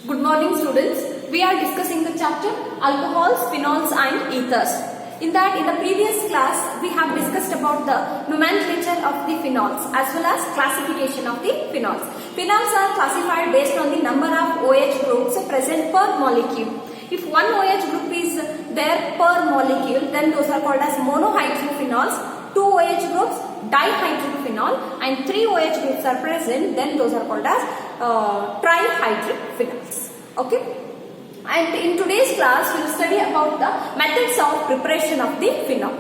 Good morning students. We are discussing the chapter alcohols, phenols and ethers. In the previous class we have discussed about the nomenclature of the phenols as well as classification of the phenols. Phenols are classified based on the number of OH groups present per molecule. If one OH group is there per molecule, then those are called as monohydric phenols. 2 OH groups, dihydric phenol, and 3 OH groups are present, then those are called as trihydric phenols. Okay. And in today's class, we will study about the methods of preparation of the phenol.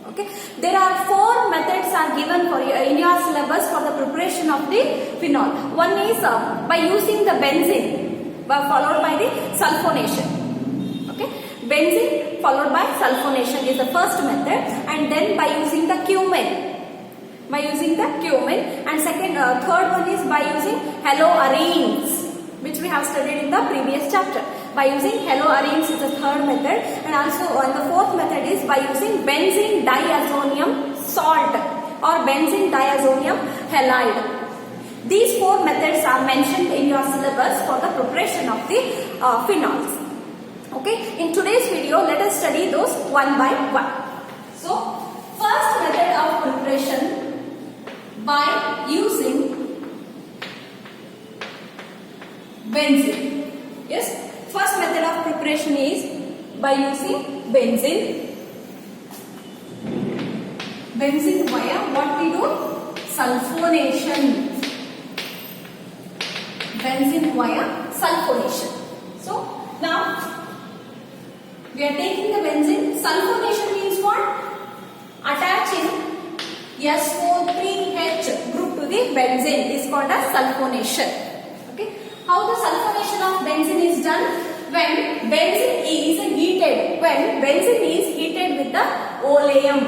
Okay. There are 4 methods are given for in your syllabus for the preparation of the phenol. One is by using the benzene, followed by the sulfonation. Okay. Benzene followed by sulfonation is the first method, and then by using the cumin. And third one is by using haloarenes, which we have studied in the previous chapter. By using haloarenes is the third method, and also the fourth method is by using benzene diazonium salt or benzene diazonium halide. These 4 methods are mentioned in your syllabus for the preparation of the phenols. Okay, in today's video, let us study those one by one. So, first method of preparation by using benzene. Yes, first method of preparation is by using benzene. Benzene via what we do? Sulfonation. Benzene via sulfonation. So, now we are taking the benzene. Sulfonation means what? Attaching SO3H group to the benzene is called as sulfonation. Okay. How the sulfonation of benzene is done? When benzene is heated. When benzene is heated with the oleum.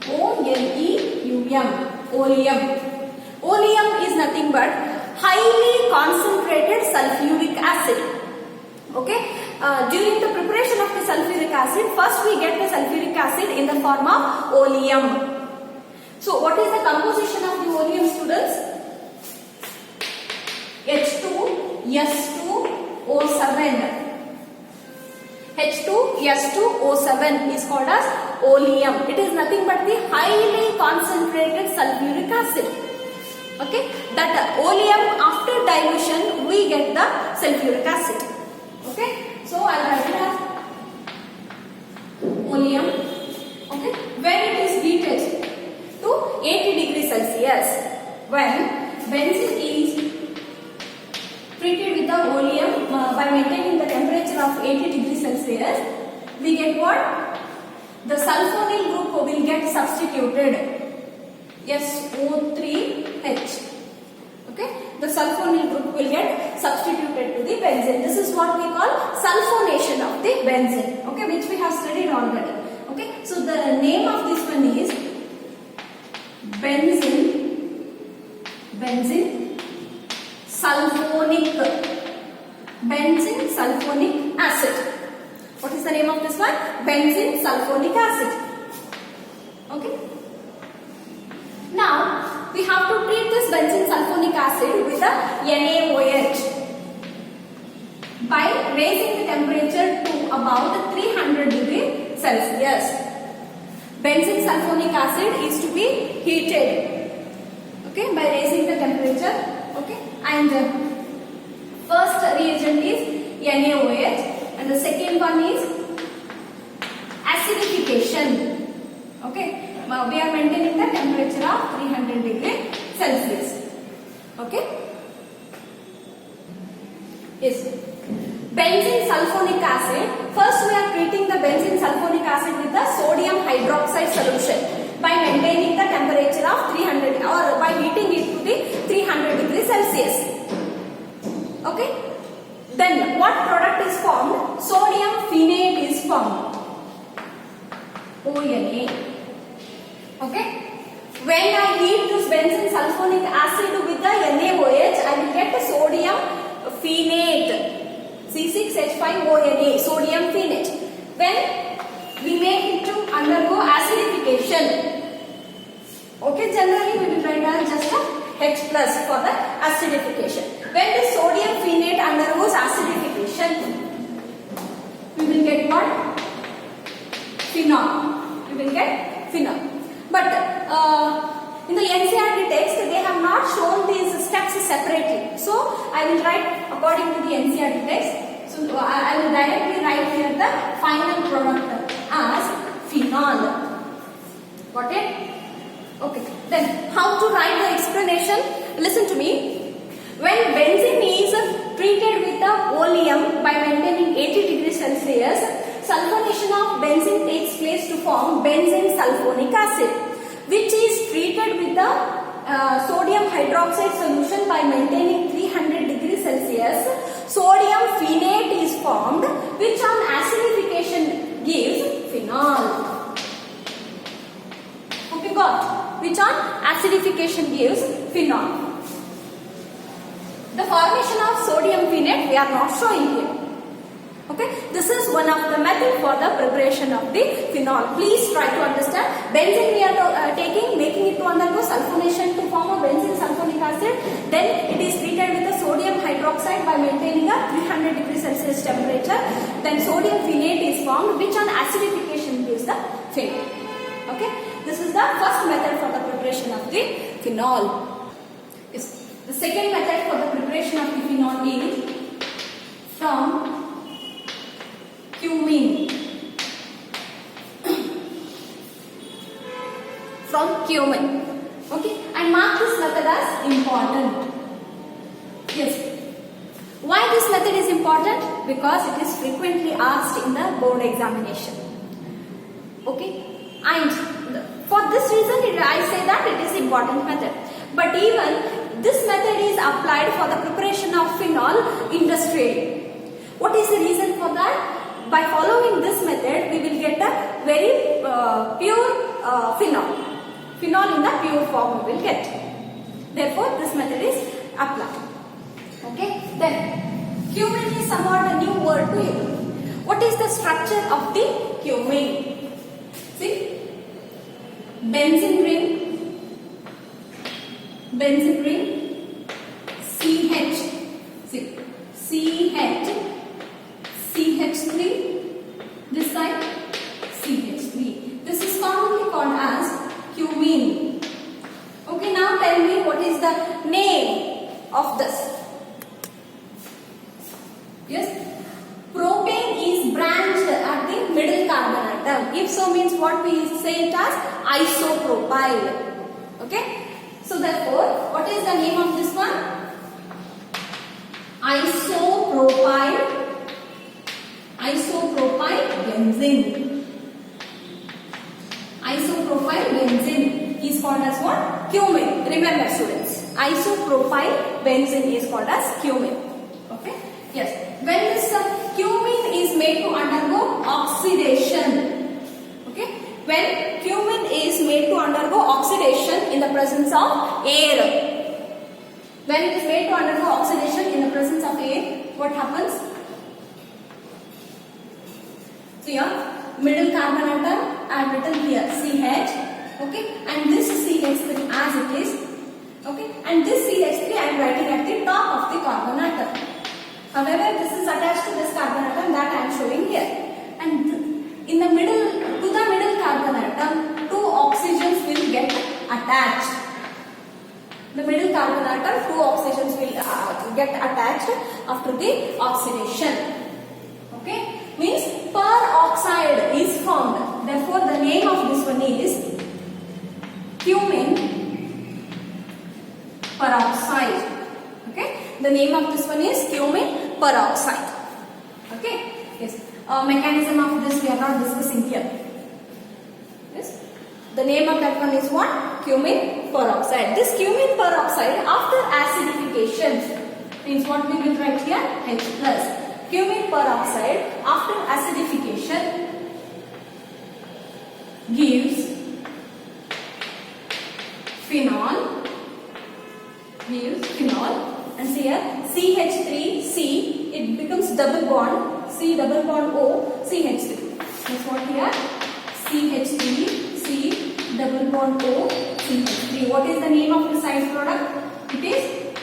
O-L-E-U-M. Oleum. Oleum is nothing but highly concentrated sulfuric acid. Okay. During the preparation of the sulfuric acid, first we get the sulfuric acid in the form of oleum. So, what is the composition of the oleum, students? H2S2O7. H2S2O7 is called as oleum. It is nothing but the highly concentrated sulfuric acid. Okay, that oleum, after dilution we get the sulfuric acid. Okay. So, I will write it as oleum. Okay. When it is heated to 80 degrees Celsius, when benzene is treated with the oleum by maintaining the temperature of 80 degrees Celsius, we get what? The sulfonyl group will get substituted. SO3H. Okay. The sulfonyl group will get substituted to the benzene. This is what we call sulfonation of the benzene. Okay, which we have studied already. Okay, so the name of this one is benzene sulfonic acid. What is the name of this one? Benzene sulfonic acid. Okay. Now, we have to treat this benzene sulfonic acid with a NaOH by raising the temperature to about 300 degrees Celsius. Benzene sulfonic acid is to be heated, okay, by raising the temperature. Okay, and first reagent is NaOH, and the second one is acidification. Okay. We are maintaining the temperature of 300 degrees Celsius. Okay. Yes. Benzene sulfonic acid. First we are treating the benzene sulfonic acid with the sodium hydroxide solution by maintaining the temperature of 300 or by heating it to the 300 degrees Celsius. Okay. Then what product is formed? Sodium phenate is formed. ONA. Okay. When I heat this benzene sulfonic acid with the NaOH, I will get the sodium phenate. C6H5ONA, sodium phenate. When we make it to undergo acidification. Okay, generally we will write as just a H plus for the acidification. When the sodium phenate undergoes separately. So I will write according to the NCERT text. So I will directly write here the final product as phenol. Got it? Okay. Then how to write the explanation? Listen to me. When benzene is treated with the oleum by maintaining 80 degrees Celsius, sulfonation of benzene takes place to form benzene sulfonic acid, which is treated with the sodium hydroxide solution by maintaining 300 degrees Celsius. Sodium phenate is formed, which on acidification gives phenol. Okay, got? Which on acidification gives phenol. The formation of sodium phenate we are not showing here. Okay, this is one of the method for the preparation of the phenol. Please try to understand. Benzene we are making it to undergo sulfonation to form a benzene sulfonic acid. Then it is treated with the sodium hydroxide by maintaining a 300 degrees Celsius temperature. Then sodium phenate is formed, which on acidification gives the phenol. Okay, this is the first method for the preparation of the phenol. The second method for the preparation of the phenol is from cumin. From cumin. Okay, and mark this method as important. Yes. Why this method is important? Because it is frequently asked in the board examination. Okay, and for this reason I say that it is important method. But even this method is applied for the preparation of phenol industrially. What is the reason for that? By following this method, we will get a very pure phenol. Phenol in the pure form we will get. Therefore, this method is applied. Okay. Then, cumin is somewhat a new word to you. What is the structure of the cumin? See, benzene ring, CH, see, CH, CH3, this side, CH3. This is commonly called as cumin. Okay, now tell me what is the name of this? Yes, propane is branched at the middle carbon atom. If so, means what we say it as isopropyl. Okay. So therefore, what is the name of this one? Isopropyl benzene. Isopropyl benzene is called as what? Cumin. Remember students, isopropyl benzene is called as cumin. Okay? Yes. When this cumin is made to undergo oxidation. Okay? When cumin is made to undergo oxidation in the presence of air. When it is made to undergo oxidation in the presence of air, what happens? So here, middle carbon atom I have written here CH. Okay, and this CH3 as it is. Okay, and this CH3 I am writing at the top of the carbon atom. However, this is attached to this carbon atom that I am showing here. And in the middle, to the middle carbon atom, two oxygens will get attached. The middle carbon atom, two oxygens will get attached after the oxidation. Okay, means peroxide is formed. Therefore, the name of this one is cumin peroxide. Okay, the name of this one is cumin peroxide. Okay, yes. Mechanism of this we are not discussing here. Yes, the name of that one is what? Cumin peroxide. This cumin peroxide after acidification means what we will write here? H plus. Cumin peroxide after acidification gives phenol. And see here CH3C, it becomes double bond, C double bond O, CH3. That's what here? CH3, C double bond O, CH3. What is the name of the side product? It is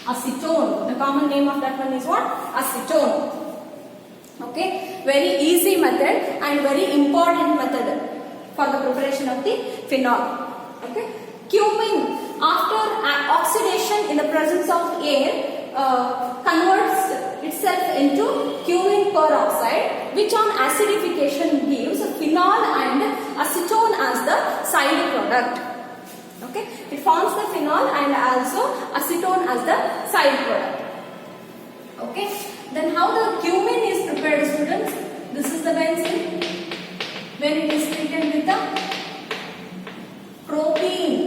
acetone. The common name of that one is what? Acetone. Okay, very easy method and very important method for the preparation of the phenol. Okay, cumin after oxidation in the presence of air converts itself into cumene peroxide, which on acidification gives phenol and acetone as the side product. Okay, it forms the phenol and also acetone as the side product. Okay, then how the cumene is prepared, students? This is the benzene. When it is treated with the propene.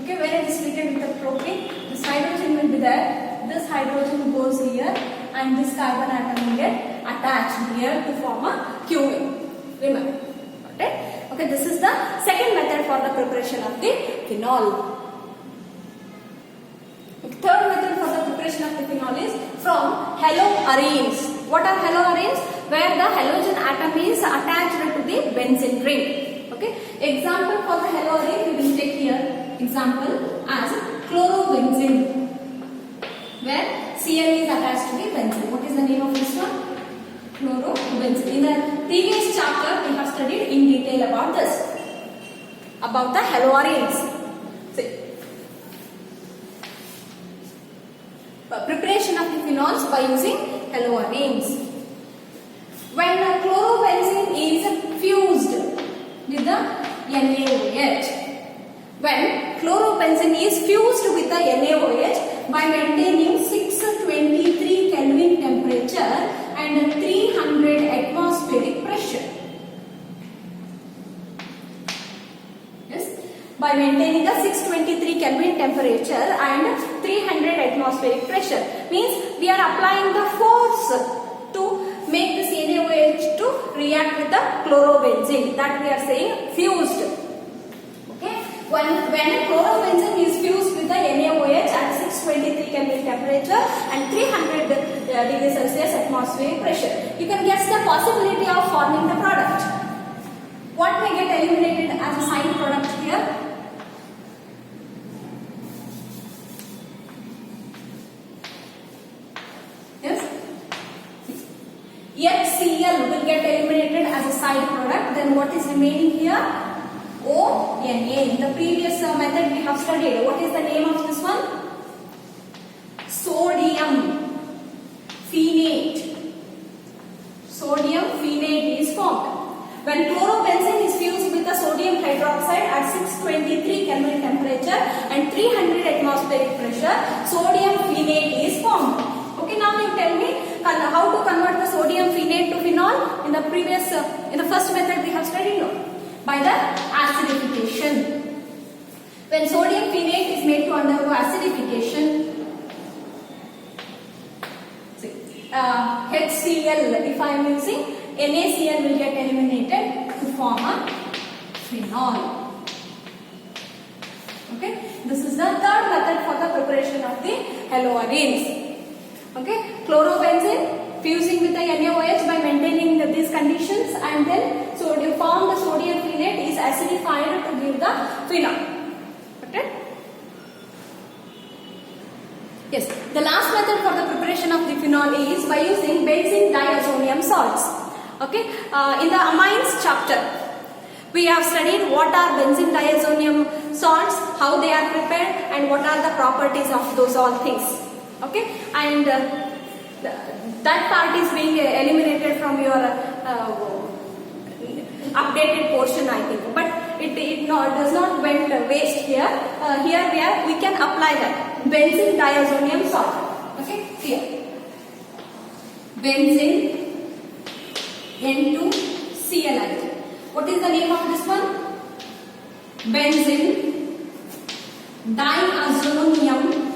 Okay, when it is treated with the propene, this hydrogen will be there. This hydrogen goes here and this carbon atom will get attached here to form a cumene. Remember. Okay? Okay, this is the second method for the preparation of the phenol. The third method for the preparation of the phenol is from haloarenes. What are haloarenes? Where the halogen atom is attached to the benzene ring. Okay? Example for the haloarene we will take here. Example as chlorobenzene, where Cl is attached to the benzene. What is the name of this one? Chlorobenzene. In the previous chapter we have studied in detail about this, about the haloarenes. See, preparation of the phenols by using haloarenes. When the chlorobenzene is fused with the NaOH, when chlorobenzene is fused with the NaOH by maintaining 623 Kelvin temperature and 300 atmospheric pressure. Yes, by maintaining the 623 Kelvin temperature and 300 atmospheric pressure, means we are applying the force to make this NaOH to react with the chlorobenzene, that we are saying fused. Okay, when chlorobenzene is fused with the NaOH at 623 Kelvin temperature and 300 degrees Celsius atmospheric pressure, you can guess the possibility of forming the product. What may get eliminated as a side product here? HCl will get eliminated as a side product. Then what is remaining here? ONA. In the previous method we have studied. What is the name of this one? Sodium phenate. Sodium phenate is formed. When chlorobenzene is fused with the sodium hydroxide at 623 Kelvin temperature and 300 atmospheric pressure, sodium phenate is formed. Okay, now you tell me how to convert the sodium phenate to phenol. In the previous, in the first method we have studied, no? By the acidification. When sodium phenate is made to undergo acidification, HCl, if I am using NaCl, will get eliminated to form a phenol. Okay, this is the third method for the preparation of the haloarenes. Okay, chlorobenzene fusing with the NaOH by maintaining these conditions, and then sodium form the sodium phenate is acidified to give the phenol. Okay. Yes, the last method for the preparation of the phenol is by using benzene diazonium salts. Okay, in the amines chapter we have studied what are benzene diazonium salts, how they are prepared, and what are the properties of those all things. Okay, and that part is being eliminated from your updated portion, I think, but it does not went waste here. Here we can apply that benzene diazonium salt. Okay, here benzene N2Cl. What is the name of this one? Benzene diazonium.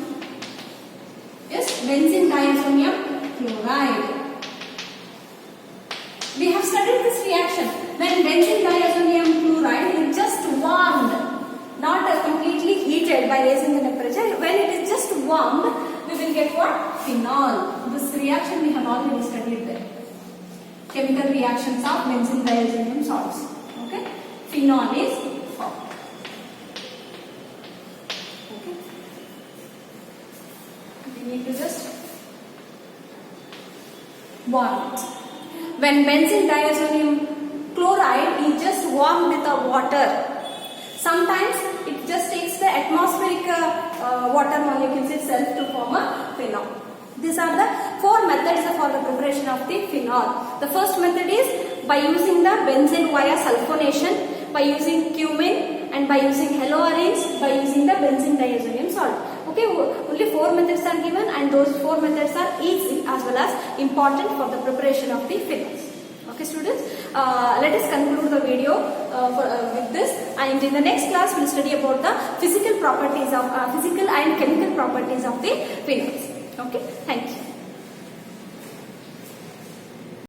Yes, benzene diazonium chloride. We have studied this reaction. When benzene diazonium chloride is just warmed, not completely heated by raising the temperature, when it is just warmed, we will get what? Phenol. This reaction we have already studied there. Chemical reactions of benzene diazonium salts. Okay, phenol is formed. Okay, we need to just warm it. When benzene diazonium chloride is just warmed with the water, sometimes it just takes the atmospheric water molecules itself to form a phenol. These are the 4 methods for the preparation of the phenol. The first method is by using the benzene via sulfonation, by using cumin, and by using haloarenes, by using the benzene diazonium salt. Okay, only 4 methods are given, and those 4 methods are each as well as important for the preparation of the phenols. Okay students, let us conclude the video with this, and in the next class we will study about the physical properties of physical and chemical properties of the phenols. Okay, thank you.